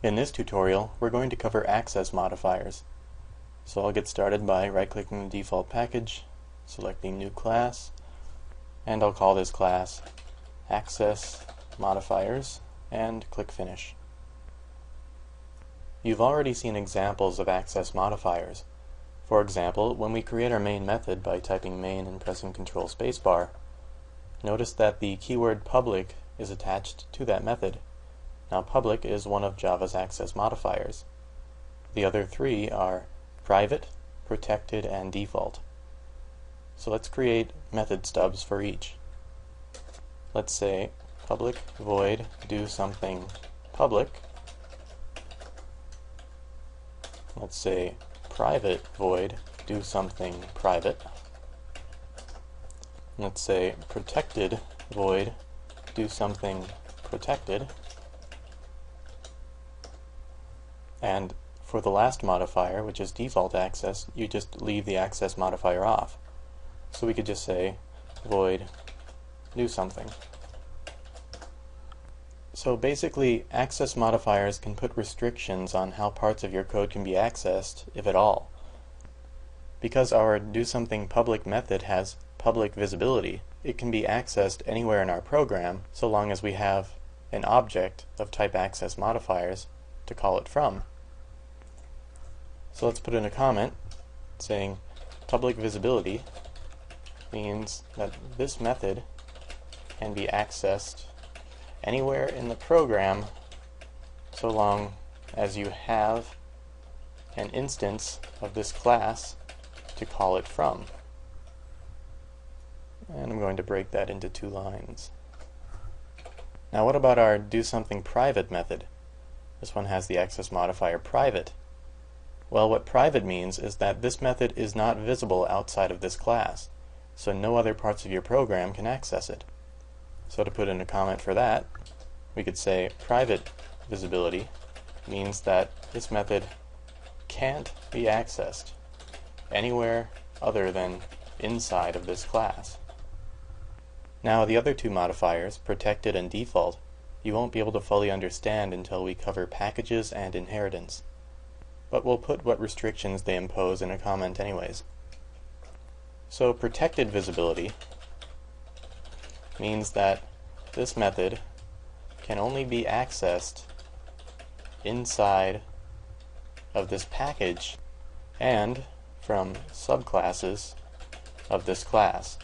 In this tutorial, we're going to cover access modifiers. So I'll get started by right-clicking the default package, selecting New Class, and I'll call this class Access Modifiers, and click Finish. You've already seen examples of access modifiers. For example, when we create our main method by typing main and pressing Control spacebar, notice that the keyword public is attached to that method. Now public is one of Java's access modifiers. The other three are private, protected, and default. So let's create method stubs for each. Let's say public void do something public. Let's say private void do something private. Let's say protected void do something protected. And for the last modifier, which is default access, you just leave the access modifier off. So we could just say void do something. So basically, access modifiers can put restrictions on how parts of your code can be accessed, if at all. Because our do something public method has public visibility, it can be accessed anywhere in our program so long as we have an object of type access modifiers to call it from. So let's put in a comment saying public visibility means that this method can be accessed anywhere in the program so long as you have an instance of this class to call it from. And I'm going to break that into 2 lines. Now what about our do something private method? This one has the access modifier private. Well, what private means is that this method is not visible outside of this class, so no other parts of your program can access it. So to put in a comment for that, we could say private visibility means that this method can't be accessed anywhere other than inside of this class. Now the other 2 modifiers, protected and default, you won't be able to fully understand until we cover packages and inheritance. But we'll put what restrictions they impose in a comment anyways. So protected visibility means that this method can only be accessed inside of this package and from subclasses of this class.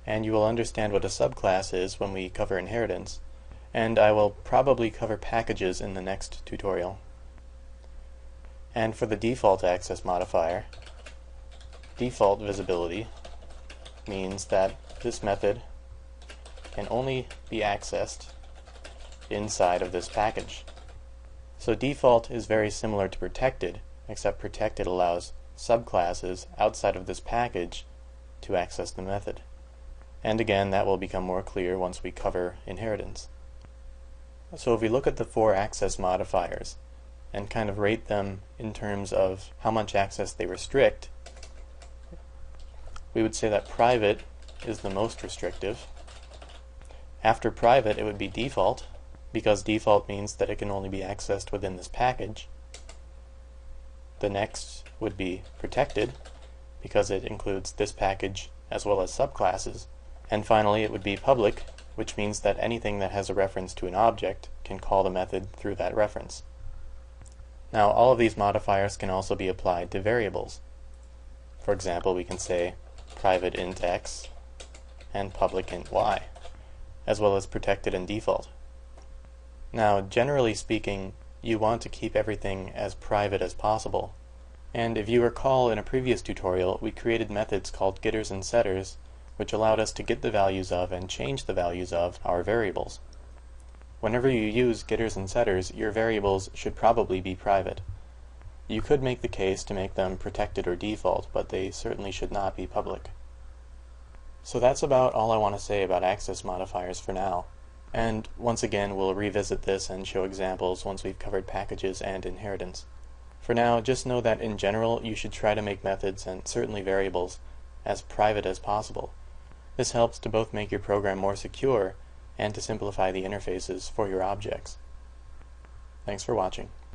And you will understand what a subclass is when we cover inheritance, and I will probably cover packages in the next tutorial. And for the default access modifier, default visibility means that this method can only be accessed inside of this package. So default is very similar to protected, except protected allows subclasses outside of this package to access the method. And again, that will become more clear once we cover inheritance. So if we look at the 4 access modifiers and kind of rate them in terms of how much access they restrict, we would say that private is the most restrictive. After private, it would be default, because default means that it can only be accessed within this package. The next would be protected, because it includes this package as well as subclasses. And finally, it would be public, which means that anything that has a reference to an object can call the method through that reference. Now, all of these modifiers can also be applied to variables. For example, we can say private int x and public int y, as well as protected and default. Now, generally speaking, you want to keep everything as private as possible. And if you recall, in a previous tutorial, we created methods called getters and setters, which allowed us to get the values of and change the values of our variables. Whenever you use getters and setters, your variables should probably be private. You could make the case to make them protected or default, but they certainly should not be public. So that's about all I want to say about access modifiers for now. And once again, we'll revisit this and show examples once we've covered packages and inheritance. For now, just know that in general, you should try to make methods, and certainly variables, as private as possible. This helps to both make your program more secure and to simplify the interfaces for your objects. Thanks for watching.